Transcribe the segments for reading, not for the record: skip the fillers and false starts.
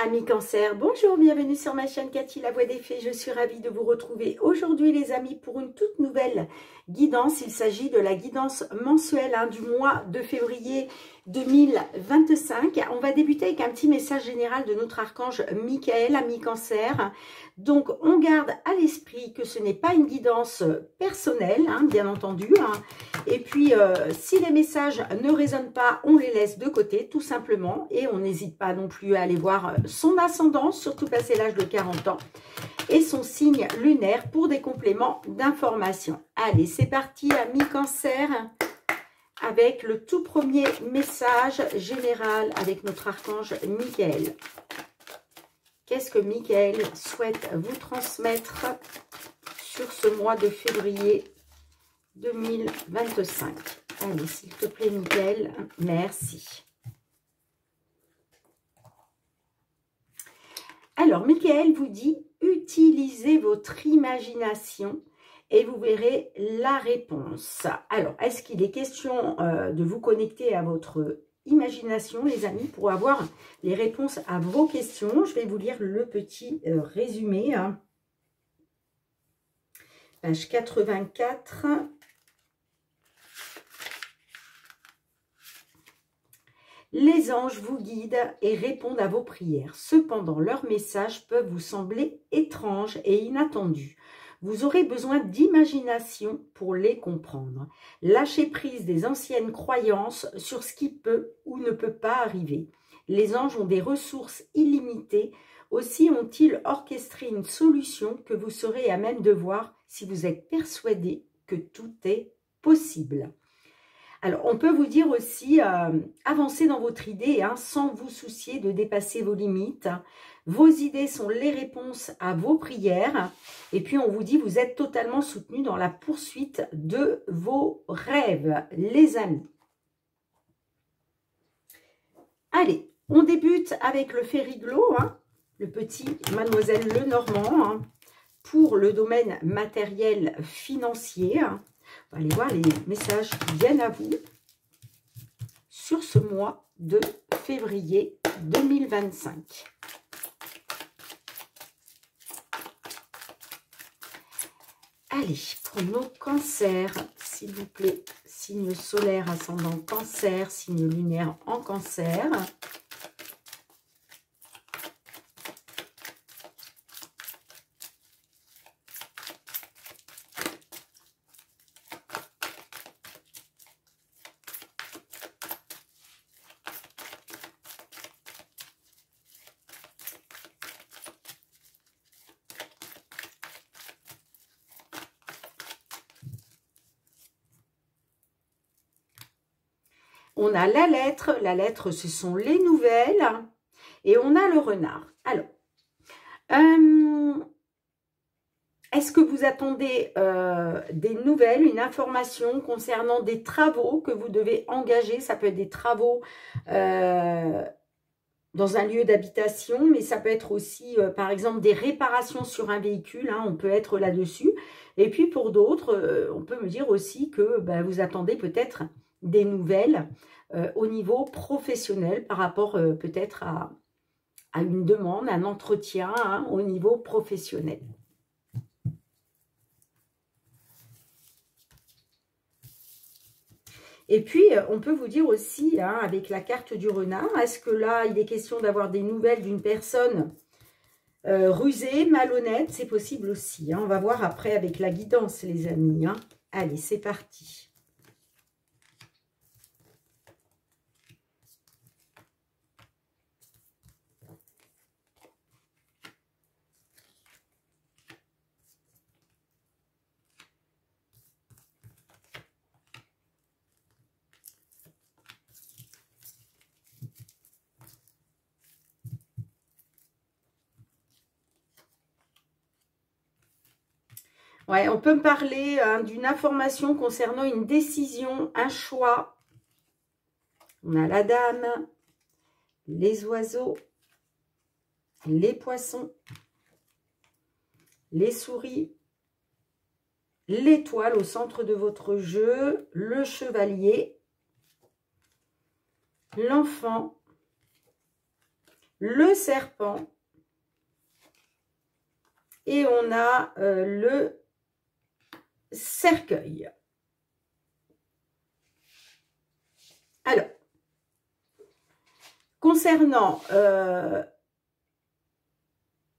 Amis Cancer, bonjour, bienvenue sur ma chaîne Cathy, la voix des fées. Je suis ravie de vous retrouver aujourd'hui les amis pour une toute nouvelle guidance. Il s'agit de la guidance mensuelle du mois de février 2025. On va débuter avec un petit message général de notre archange Michael, amis Cancer. Donc on garde à l'esprit que ce n'est pas une guidance personnelle, bien entendu. Et puis si les messages ne résonnent pas, on les laisse de côté tout simplement. Et on n'hésite pas non plus à aller voir son ascendance, surtout passé l'âge de 40 ans, et son signe lunaire pour des compléments d'information. Allez, c'est parti, amis Cancer, avec le tout premier message général avec notre archange Michael. Qu'est-ce que Michael souhaite vous transmettre sur ce mois de février 2025? Allez, s'il te plaît, Michael, merci. Alors, Michael vous dit, utilisez votre imagination et vous verrez la réponse. Alors, est-ce qu'il est question de vous connecter à votre imagination, les amis, pour avoir les réponses à vos questions? Je vais vous lire le petit résumé. Page 84. Les anges vous guident et répondent à vos prières. Cependant, leurs messages peuvent vous sembler étranges et inattendus. Vous aurez besoin d'imagination pour les comprendre. Lâchez prise des anciennes croyances sur ce qui peut ou ne peut pas arriver. Les anges ont des ressources illimitées. Aussi ont-ils orchestré une solution que vous serez à même de voir si vous êtes persuadé que tout est possible. Alors, on peut vous dire aussi, avancez dans votre idée sans vous soucier de dépasser vos limites. Vos idées sont les réponses à vos prières. Et puis, on vous dit, vous êtes totalement soutenu dans la poursuite de vos rêves, les amis. Allez, on débute avec le Fériglo, le petit Mademoiselle Lenormand, pour le domaine matériel financier. On va aller voir les messages qui viennent à vous sur ce mois de février 2025. Allez, pour nos cancers, s'il vous plaît, signe solaire, ascendant cancer, signe lunaire en cancer. On a la lettre ce sont les nouvelles, et on a le renard. Alors, est-ce que vous attendez des nouvelles, une information concernant des travaux que vous devez engager? Ça peut être des travaux dans un lieu d'habitation, mais ça peut être aussi, par exemple, des réparations sur un véhicule, on peut être là-dessus. Et puis pour d'autres, on peut me dire aussi que vous attendez peut-être des nouvelles au niveau professionnel par rapport peut-être à une demande, un entretien au niveau professionnel. Et puis, on peut vous dire aussi, avec la carte du renard, est-ce que là, il est question d'avoir des nouvelles d'une personne rusée, malhonnête? C'est possible aussi. On va voir après avec la guidance, les amis. Allez, c'est parti. Ouais, on peut me parler d'une information concernant une décision, un choix. On a la dame, les oiseaux, les poissons, les souris, l'étoile au centre de votre jeu, le chevalier, l'enfant, le serpent et on a le cercueil. Alors, concernant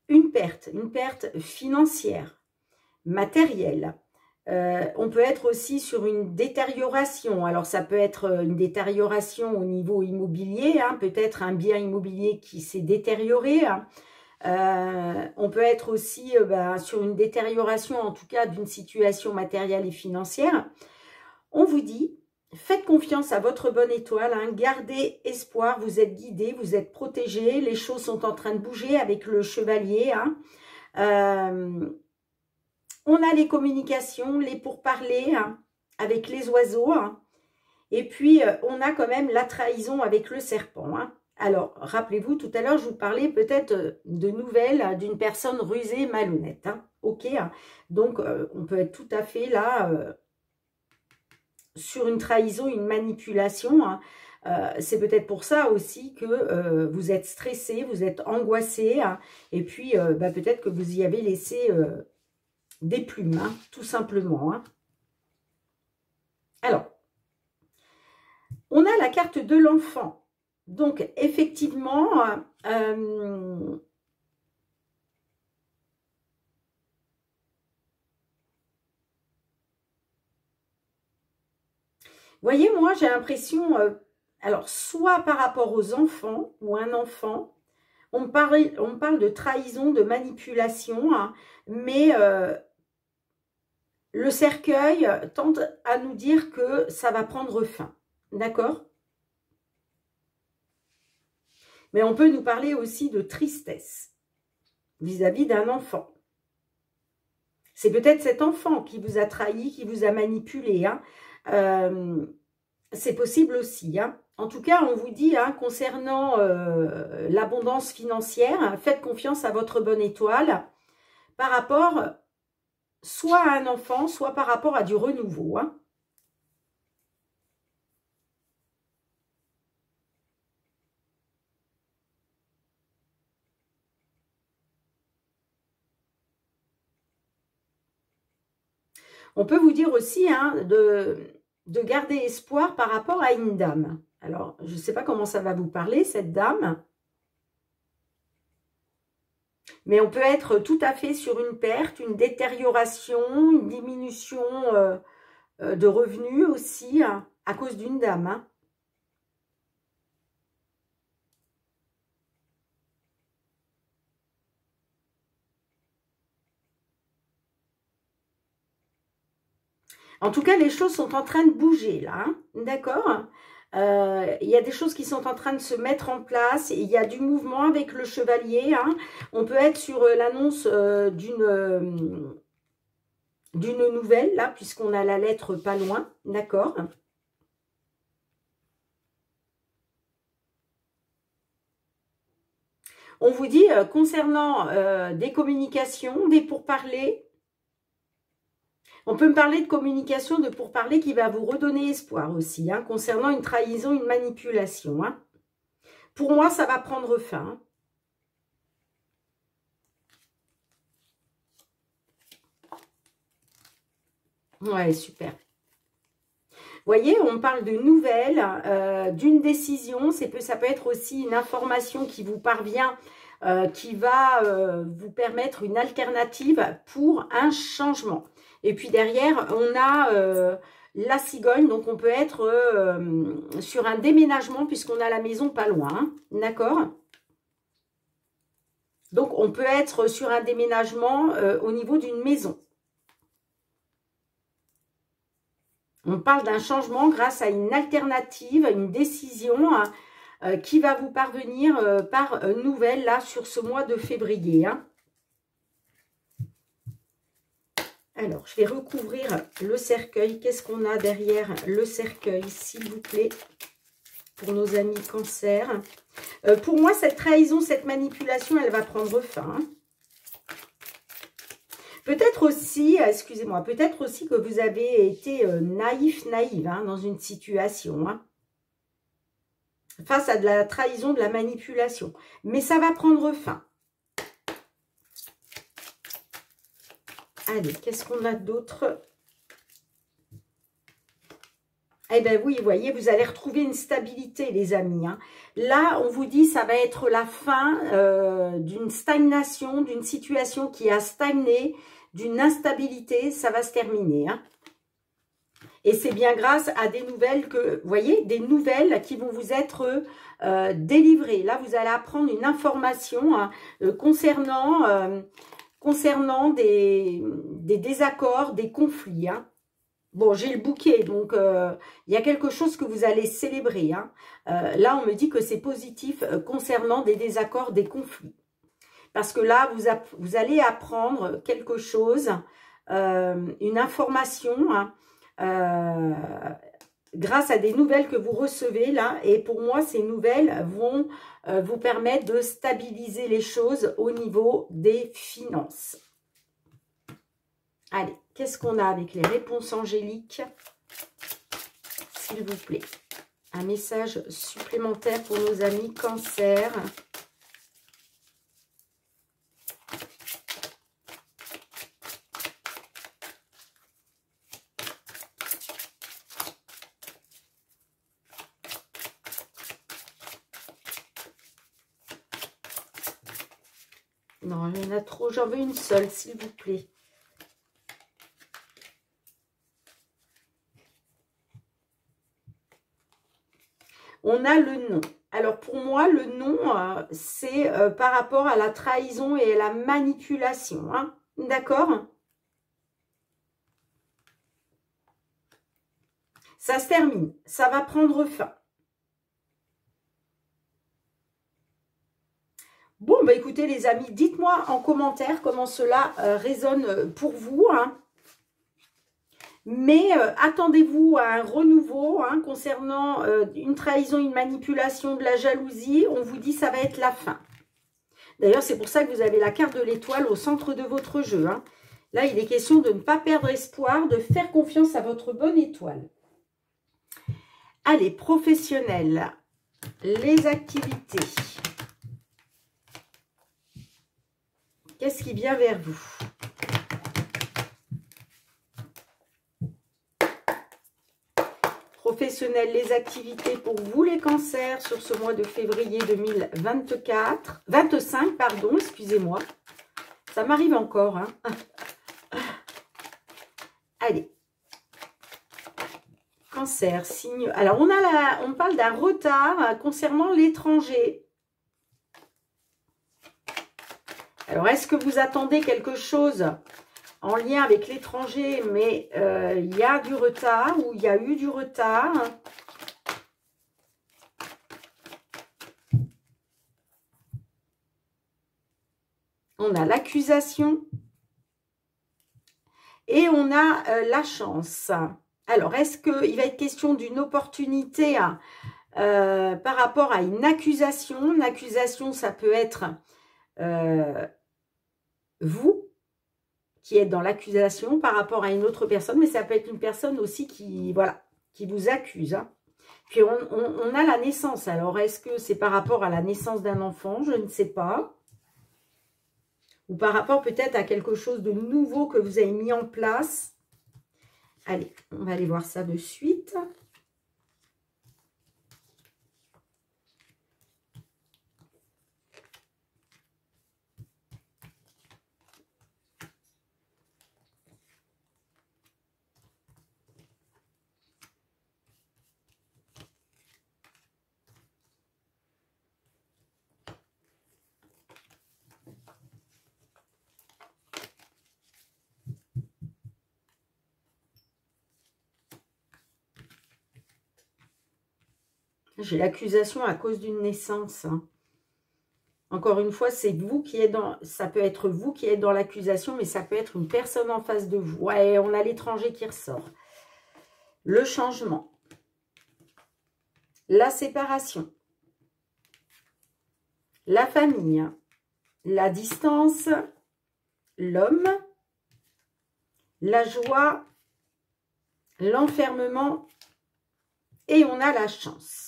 une perte financière, matérielle, on peut être aussi sur une détérioration. Alors, ça peut être une détérioration au niveau immobilier, hein, peut-être un bien immobilier qui s'est détérioré. Hein. On peut être aussi sur une détérioration, en tout cas, d'une situation matérielle et financière. On vous dit, faites confiance à votre bonne étoile, hein, gardez espoir, vous êtes guidés, vous êtes protégés, les choses sont en train de bouger avec le chevalier. Hein. On a les communications, les pourparlers hein, avec les oiseaux. Hein. Et puis, on a quand même la trahison avec le serpent. Hein. Alors, rappelez-vous, tout à l'heure, je vous parlais peut-être de nouvelles d'une personne rusée, malhonnête. Hein. Ok, hein. Donc, on peut être tout à fait là sur une trahison, une manipulation. Hein. C'est peut-être pour ça aussi que vous êtes stressé, vous êtes angoissé. Hein. Et puis, peut-être que vous y avez laissé des plumes, hein, tout simplement. Hein. Alors, on a la carte de l'enfant. Donc, effectivement, voyez, moi, j'ai l'impression, alors, soit par rapport aux enfants ou un enfant, on parle de trahison, de manipulation, hein, mais le cercueil tente à nous dire que ça va prendre fin. D'accord ? Mais on peut nous parler aussi de tristesse vis-à-vis d'un enfant. C'est peut-être cet enfant qui vous a trahi, qui vous a manipulé. Hein. C'est possible aussi. Hein. En tout cas, on vous dit, hein, concernant l'abondance financière, hein, faites confiance à votre bonne étoile par rapport soit à un enfant, soit par rapport à du renouveau. Hein. On peut vous dire aussi hein, de garder espoir par rapport à une dame. Alors, je ne sais pas comment ça va vous parler, cette dame. Mais on peut être tout à fait sur une perte, une détérioration, une diminution de revenus aussi, hein, à cause d'une dame. Hein. En tout cas, les choses sont en train de bouger là, hein, d'accord ? Il y a des choses qui sont en train de se mettre en place. Il y a du mouvement avec le chevalier. Hein. On peut être sur l'annonce d'une nouvelle, là, puisqu'on a la lettre pas loin, d'accord ? On vous dit, concernant des communications, des pourparlers, on peut me parler de communication, de pourparlers qui va vous redonner espoir aussi, hein, concernant une trahison, une manipulation. Hein. Pour moi, ça va prendre fin. Ouais, super. Vous voyez, on parle de nouvelles, d'une décision. Ça peut être aussi une information qui vous parvient, qui va vous permettre une alternative pour un changement. Et puis derrière, on a la cigogne. Donc, on peut être sur un déménagement puisqu'on a la maison pas loin. Hein, d'accord ? Donc, on peut être sur un déménagement au niveau d'une maison. On parle d'un changement grâce à une alternative, une décision hein, qui va vous parvenir par nouvelle là sur ce mois de février. Hein. Alors, je vais recouvrir le cercueil. Qu'est-ce qu'on a derrière le cercueil, s'il vous plaît, pour nos amis cancer. Pour moi, cette trahison, cette manipulation, elle va prendre fin. Hein. Peut-être aussi, excusez-moi, peut-être aussi que vous avez été naïf, naïve hein, dans une situation. Hein. face à de la trahison, de la manipulation. Mais ça va prendre fin. Allez, qu'est-ce qu'on a d'autre? Eh bien oui, vous voyez, vous allez retrouver une stabilité, les amis. Hein. Là, on vous dit, ça va être la fin d'une stagnation, d'une situation qui a stagné, d'une instabilité. Ça va se terminer. Hein. Et c'est bien grâce à des nouvelles que, vous voyez, des nouvelles qui vont vous être délivrées. Là, vous allez apprendre une information hein, concernant des désaccords, des conflits. Hein. Bon, j'ai le bouquet, donc il y a quelque chose que vous allez célébrer. Hein. Là, on me dit que c'est positif concernant des désaccords, des conflits. Parce que là, vous allez apprendre quelque chose, une information, hein, grâce à des nouvelles que vous recevez là. Et pour moi, ces nouvelles vont vous permettre de stabiliser les choses au niveau des finances. Allez, qu'est-ce qu'on a avec les réponses angéliques? S'il vous plaît. Un message supplémentaire pour nos amis Cancer. Non, il y en a trop. J'en veux une seule, s'il vous plaît. On a le nom. Alors, pour moi, le nom, c'est par rapport à la trahison et à la manipulation. Hein. D'accord? Ça se termine. Ça va prendre fin. Bon, bah écoutez les amis, dites-moi en commentaire comment cela résonne pour vous. Hein. Mais attendez-vous à un renouveau hein, concernant une trahison, une manipulation, de la jalousie. On vous dit ça va être la fin. D'ailleurs, c'est pour ça que vous avez la carte de l'étoile au centre de votre jeu. Hein. Là, il est question de ne pas perdre espoir, de faire confiance à votre bonne étoile. Allez, professionnels, les activités. Qu'est-ce qui vient vers vous? Professionnels, les activités pour vous les cancers sur ce mois de février 25, pardon, excusez-moi. Ça m'arrive encore. Hein. Allez. Cancer, signe. Alors, on parle d'un retard concernant l'étranger. Alors, est-ce que vous attendez quelque chose en lien avec l'étranger, mais il y a du retard ou il y a eu du retard? On a l'accusation et on a la chance. Alors, est-ce qu'il va être question d'une opportunité par rapport à une accusation? Une accusation, ça peut être vous qui êtes dans l'accusation par rapport à une autre personne, mais ça peut être une personne aussi qui, voilà, qui vous accuse. Hein. Puis on a la naissance. Alors, est-ce que c'est par rapport à la naissance d'un enfant? Je ne sais pas. Ou par rapport peut-être à quelque chose de nouveau que vous avez mis en place. Allez, on va aller voir ça de suite. J'ai l'accusation à cause d'une naissance. Hein. Encore une fois, c'est vous qui êtes dans... Ça peut être vous qui êtes dans l'accusation, mais ça peut être une personne en face de vous. Ouais, on a l'étranger qui ressort. Le changement. La séparation. La famille. La distance. L'homme. La joie. L'enfermement. Et on a la chance.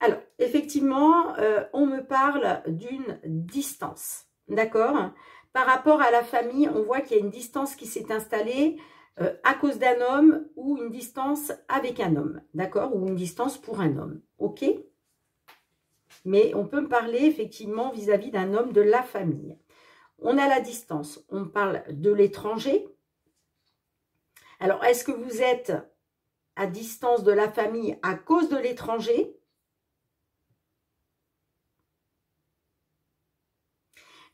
Alors, effectivement, on me parle d'une distance, d'accord? Par rapport à la famille, on voit qu'il y a une distance qui s'est installée à cause d'un homme ou une distance avec un homme, d'accord? Ou une distance pour un homme, ok? Mais on peut me parler effectivement vis-à-vis d'un homme de la famille. On a la distance, on parle de l'étranger. Alors, est-ce que vous êtes à distance de la famille à cause de l'étranger?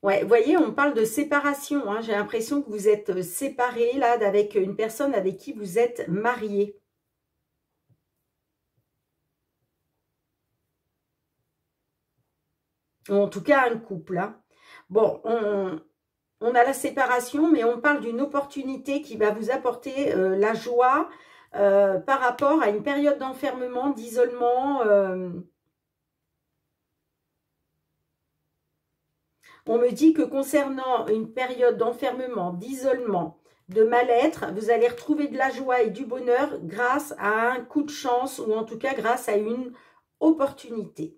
Ouais, vous voyez, on parle de séparation. Hein. J'ai l'impression que vous êtes séparés là avec une personne avec qui vous êtes mariés. Ou en tout cas, un couple. Hein. Bon, on a la séparation, mais on parle d'une opportunité qui va vous apporter la joie par rapport à une période d'enfermement, d'isolement. On me dit que concernant une période d'enfermement, d'isolement, de mal-être, vous allez retrouver de la joie et du bonheur grâce à un coup de chance ou en tout cas grâce à une opportunité.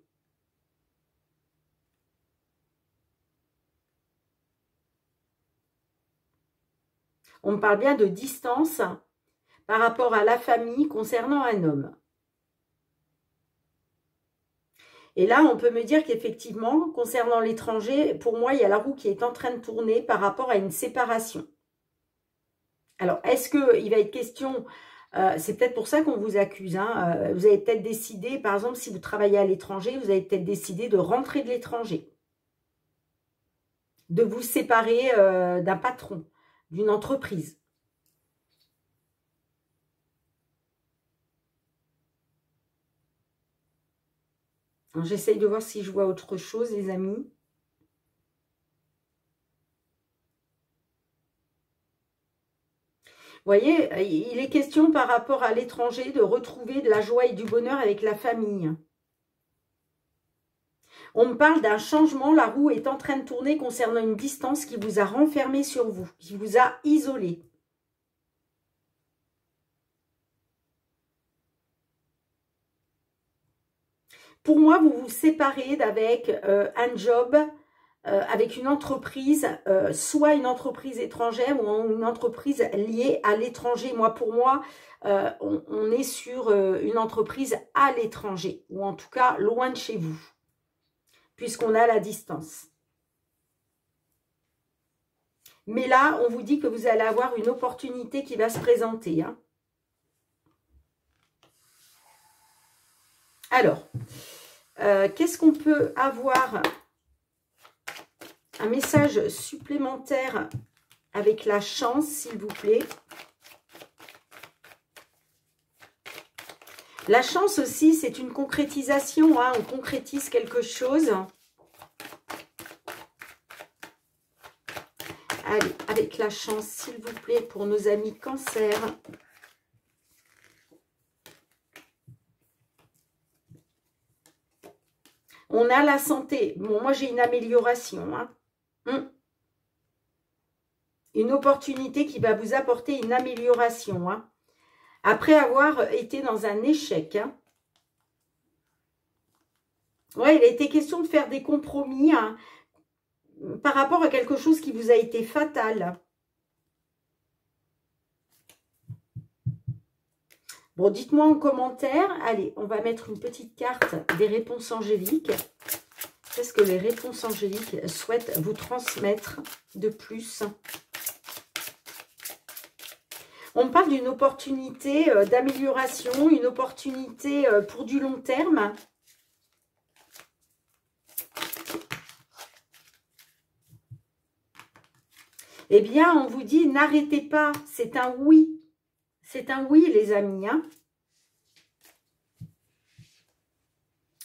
On me parle bien de distance par rapport à la famille concernant un homme. Et là, on peut me dire qu'effectivement, concernant l'étranger, pour moi, il y a la roue qui est en train de tourner par rapport à une séparation. Alors, est-ce qu'il va être question, c'est peut-être pour ça qu'on vous accuse, hein, vous avez peut-être décidé, par exemple, si vous travaillez à l'étranger, vous avez peut-être décidé de rentrer de l'étranger, de vous séparer d'un patron, d'une entreprise. J'essaye de voir si je vois autre chose, les amis. Vous voyez, il est question par rapport à l'étranger de retrouver de la joie et du bonheur avec la famille. On me parle d'un changement, la roue est en train de tourner concernant une distance qui vous a renfermé sur vous, qui vous a isolé. Pour moi, vous vous séparez d'avec un job, avec une entreprise, soit une entreprise étrangère ou une entreprise liée à l'étranger. Pour moi, on est sur une entreprise à l'étranger, ou en tout cas loin de chez vous, puisqu'on a la distance. Mais là, on vous dit que vous allez avoir une opportunité qui va se présenter. Hein. Alors, qu'est-ce qu'on peut avoir? Un message supplémentaire avec la chance, s'il vous plaît. La chance aussi, c'est une concrétisation. Hein, on concrétise quelque chose. Allez, avec la chance, s'il vous plaît, pour nos amis Cancer. On a la santé. Bon, moi, j'ai une amélioration. Hein. Une opportunité qui va vous apporter une amélioration. Hein. Après avoir été dans un échec. Hein. Ouais, il a été question de faire des compromis hein, par rapport à quelque chose qui vous a été fatal. Bon, dites-moi en commentaire. Allez, on va mettre une petite carte des réponses angéliques. Qu'est-ce que les réponses angéliques souhaitent vous transmettre de plus? On me parle d'une opportunité d'amélioration, une opportunité pour du long terme. Eh bien, on vous dit, n'arrêtez pas, c'est un oui. C'est un oui, les amis. Hein.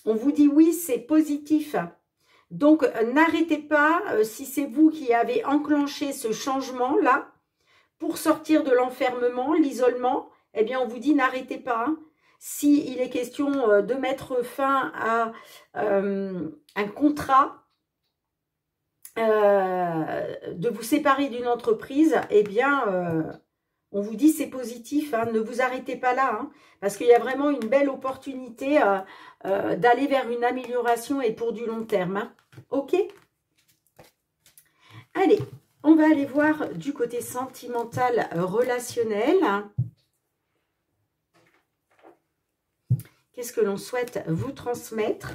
On vous dit oui, c'est positif. Donc, n'arrêtez pas, si c'est vous qui avez enclenché ce changement-là, pour sortir de l'enfermement, l'isolement, eh bien, on vous dit n'arrêtez pas. Hein. S'il est question de mettre fin à un contrat, de vous séparer d'une entreprise, eh bien, On vous dit c'est positif, hein, ne vous arrêtez pas là, hein, parce qu'il y a vraiment une belle opportunité d'aller vers une amélioration et pour du long terme. Hein. Ok? Allez, on va aller voir du côté sentimental relationnel. Qu'est-ce que l'on souhaite vous transmettre?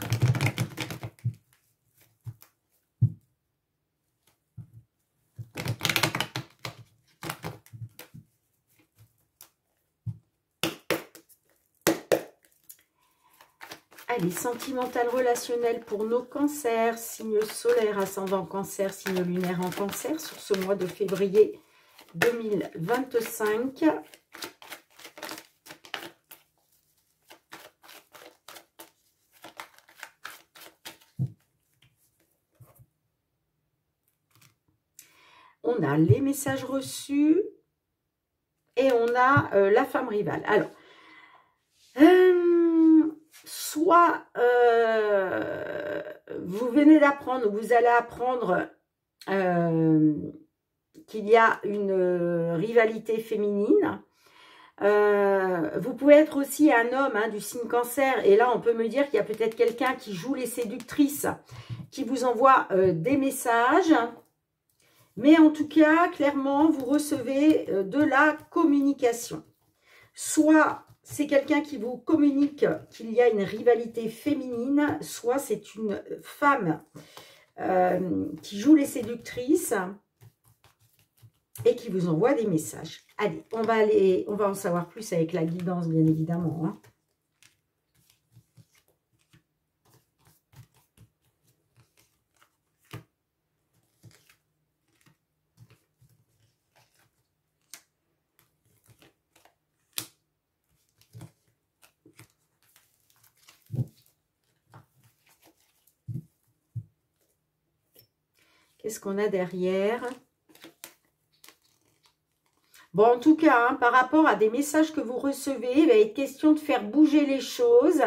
Allez, sentimental relationnel pour nos cancers, signe solaire, ascendant cancer, signe lunaire en cancer, sur ce mois de février 2025. On a les messages reçus et on a la femme rivale. Alors, soit vous venez d'apprendre, vous allez apprendre qu'il y a une rivalité féminine. Vous pouvez être aussi un homme hein, du signe cancer, et là on peut me dire qu'il y a peut-être quelqu'un qui joue les séductrices, qui vous envoie des messages. Mais en tout cas, clairement, vous recevez de la communication. Soit c'est quelqu'un qui vous communique qu'il y a une rivalité féminine, soit c'est une femme qui joue les séductrices et qui vous envoie des messages. Allez, on va en savoir plus avec la guidance, bien évidemment. Hein. Qu'est-ce qu'on a derrière? Bon, en tout cas, hein, par rapport à des messages que vous recevez, il va être question de faire bouger les choses.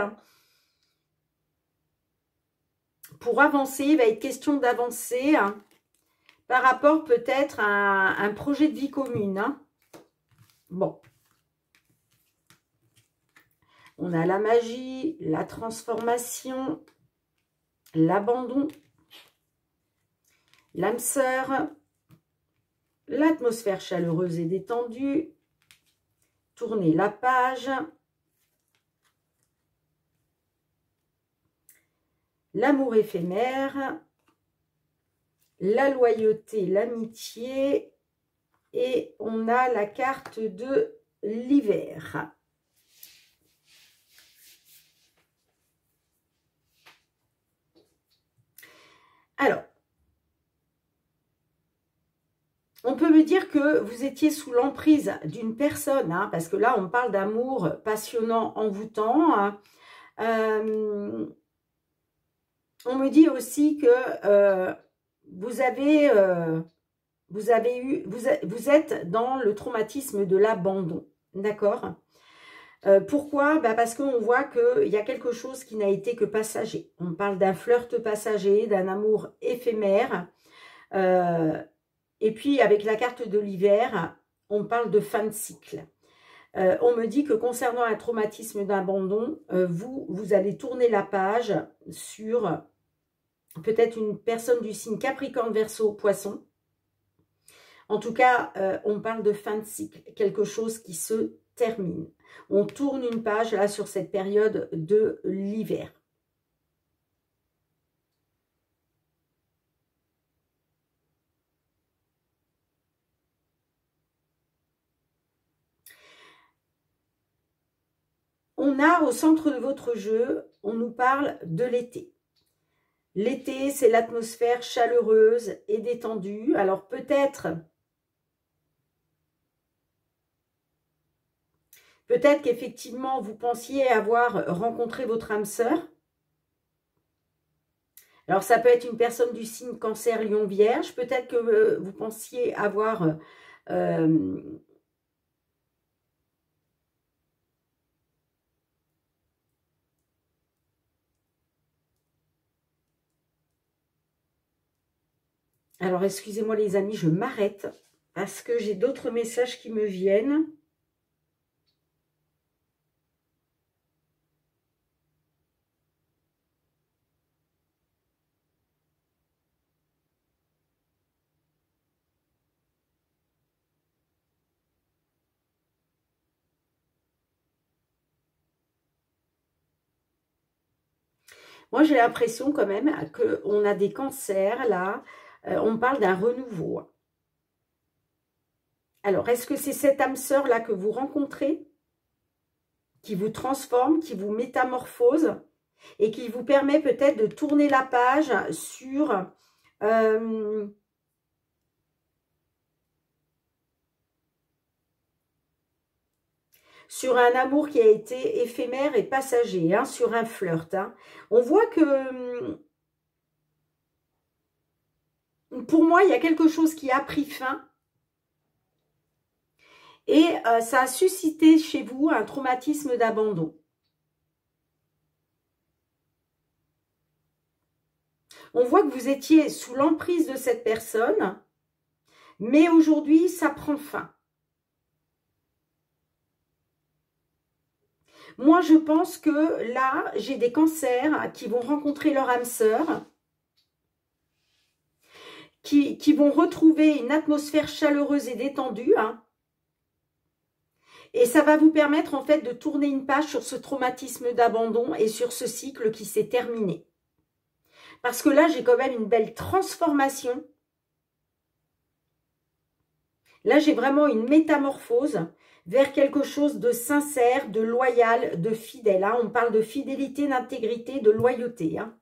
Pour avancer, il va être question d'avancer hein, par rapport peut-être à un projet de vie commune. Hein. Bon. On a la magie, la transformation, l'abandon, l'âme sœur, l'atmosphère chaleureuse et détendue, tourner la page, l'amour éphémère, la loyauté, l'amitié, et on a la carte de l'hiver. Alors, on peut me dire que vous étiez sous l'emprise d'une personne, hein, parce que là, on parle d'amour passionnant, envoûtant. Hein. On me dit aussi que vous êtes dans le traumatisme de l'abandon, d'accord? Pourquoi? Parce qu'on voit qu'il y a quelque chose qui n'a été que passager. On parle d'un flirt passager, d'un amour éphémère. Et puis, avec la carte de l'hiver, on parle de fin de cycle. On me dit que concernant un traumatisme d'abandon, vous allez tourner la page sur peut-être une personne du signe Capricorne, Verseau, Poisson. En tout cas, on parle de fin de cycle, quelque chose qui se termine. On tourne une page là sur cette période de l'hiver. On a au centre de votre jeu, on nous parle de l'été. L'été, c'est l'atmosphère chaleureuse et détendue. Alors peut-être qu'effectivement, vous pensiez avoir rencontré votre âme sœur. Alors, ça peut être une personne du signe Cancer, Lion, Vierge. Peut-être que vous pensiez avoir... Alors, excusez-moi les amis, je m'arrête Est-ce que j'ai d'autres messages qui me viennent? Moi, j'ai l'impression quand même qu'on a des cancers, là. On parle d'un renouveau. Alors, est-ce que c'est cette âme sœur là que vous rencontrez, qui vous transforme, qui vous métamorphose et qui vous permet peut-être de tourner la page sur un amour qui a été éphémère et passager, hein, sur un flirt. Hein. On voit que, pour moi, il y a quelque chose qui a pris fin. Et ça a suscité chez vous un traumatisme d'abandon. On voit que vous étiez sous l'emprise de cette personne, mais aujourd'hui, ça prend fin. Moi, je pense que là, j'ai des cancers qui vont rencontrer leur âme sœur, qui vont retrouver une atmosphère chaleureuse et détendue, hein. Et ça va vous permettre en fait de tourner une page sur ce traumatisme d'abandon et sur ce cycle qui s'est terminé. Parce que là, j'ai quand même une belle transformation. Là, j'ai vraiment une métamorphose vers quelque chose de sincère, de loyal, de fidèle. Hein. On parle de fidélité, d'intégrité, de loyauté. Hein.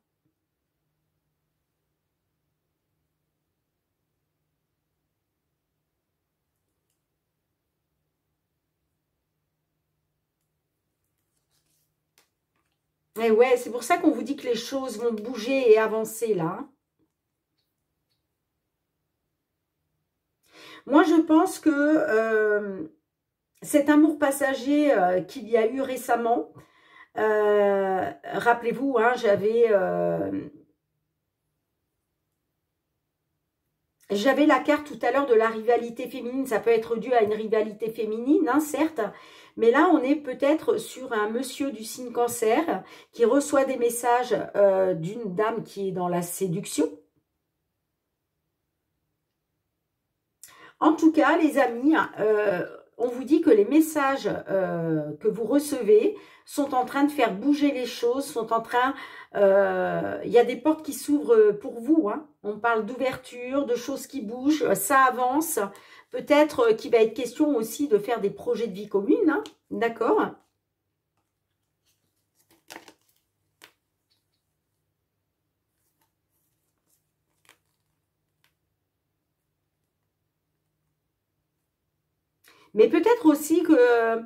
Et ouais, c'est pour ça qu'on vous dit que les choses vont bouger et avancer là. Moi, je pense que cet amour passager qu'il y a eu récemment, rappelez-vous, hein, j'avais la carte tout à l'heure de la rivalité féminine. Ça peut être dû à une rivalité féminine, hein, certes. Mais là, on est peut-être sur un monsieur du signe cancer qui reçoit des messages d'une dame qui est dans la séduction. En tout cas, les amis, on vous dit que les messages que vous recevez sont en train de faire bouger les choses, sont en train... Il y a des portes qui s'ouvrent pour vous. Hein. On parle d'ouverture, de choses qui bougent, ça avance. Peut-être qu'il va être question aussi de faire des projets de vie commune. Hein. D'accord ? Mais peut-être aussi que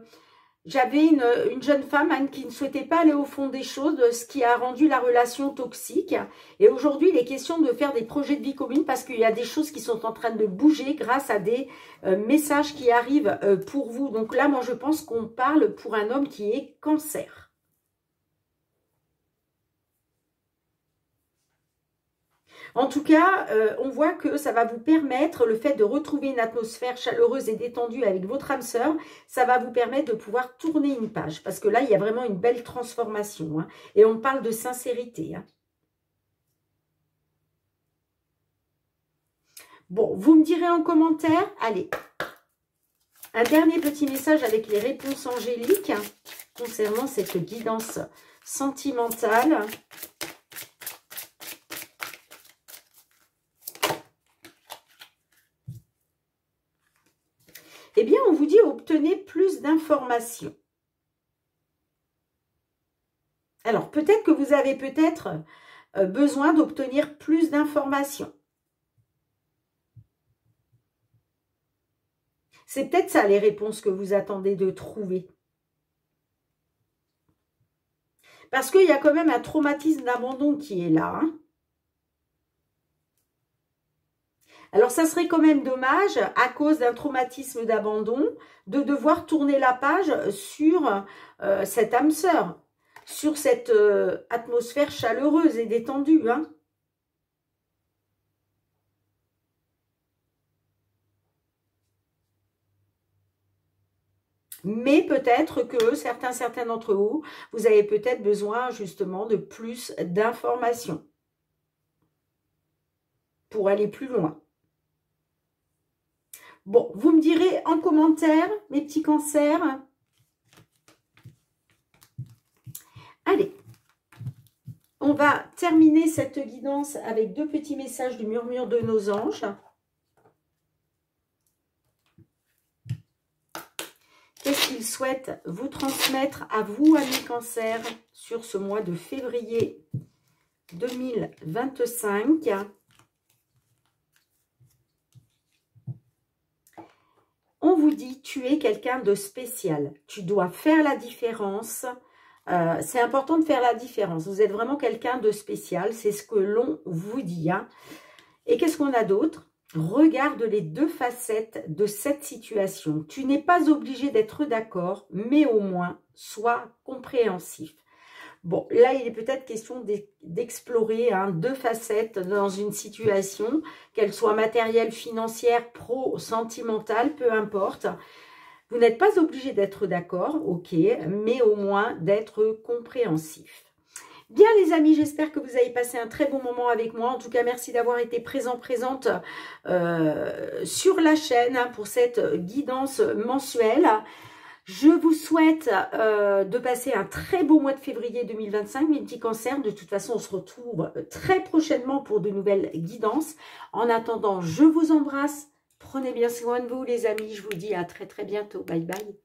j'avais une jeune femme, hein, qui ne souhaitait pas aller au fond des choses, ce qui a rendu la relation toxique. Et aujourd'hui, il est question de faire des projets de vie commune parce qu'il y a des choses qui sont en train de bouger grâce à des messages qui arrivent pour vous. Donc là, moi, je pense qu'on parle pour un homme qui est cancer. En tout cas, on voit que ça va vous permettre, le fait de retrouver une atmosphère chaleureuse et détendue avec votre âme sœur, ça va vous permettre de pouvoir tourner une page. Parce que là, il y a vraiment une belle transformation. Hein, et on parle de sincérité. Hein. Bon, vous me direz en commentaire. Allez, un dernier petit message avec les réponses angéliques concernant cette guidance sentimentale. Eh bien, on vous dit obtenez plus d'informations. Alors, peut-être que vous avez besoin d'obtenir plus d'informations. C'est peut-être ça les réponses que vous attendez de trouver. Parce qu'il y a quand même un traumatisme d'abandon qui est là. Hein. Alors, ça serait quand même dommage, à cause d'un traumatisme d'abandon, de devoir tourner la page sur cette âme sœur, sur cette atmosphère chaleureuse et détendue. Hein. Mais peut-être que certains d'entre vous, vous avez peut-être besoin justement de plus d'informations pour aller plus loin. Bon, vous me direz en commentaire, mes petits cancers. Allez, on va terminer cette guidance avec 2 petits messages du murmure de nos anges. Qu'est-ce qu'ils souhaitent vous transmettre à vous, amis cancers, sur ce mois de février 2025 ? On vous dit, tu es quelqu'un de spécial. Tu dois faire la différence. C'est important de faire la différence. Vous êtes vraiment quelqu'un de spécial. C'est ce que l'on vous dit. Hein. Et qu'est-ce qu'on a d'autre ? Regarde les 2 facettes de cette situation. Tu n'es pas obligé d'être d'accord, mais au moins, sois compréhensif. Bon, là, il est peut-être question d'explorer 2 facettes dans une situation, qu'elle soit matérielle, financière, pro, sentimentale, peu importe. Vous n'êtes pas obligé d'être d'accord, ok, mais au moins d'être compréhensif. Bien les amis, j'espère que vous avez passé un très bon moment avec moi. En tout cas, merci d'avoir été présente sur la chaîne pour cette guidance mensuelle. Je vous souhaite de passer un très beau mois de février 2025, mes petits cancers. De toute façon, on se retrouve très prochainement pour de nouvelles guidances. En attendant, je vous embrasse. Prenez bien soin de vous les amis. Je vous dis à très bientôt. Bye bye.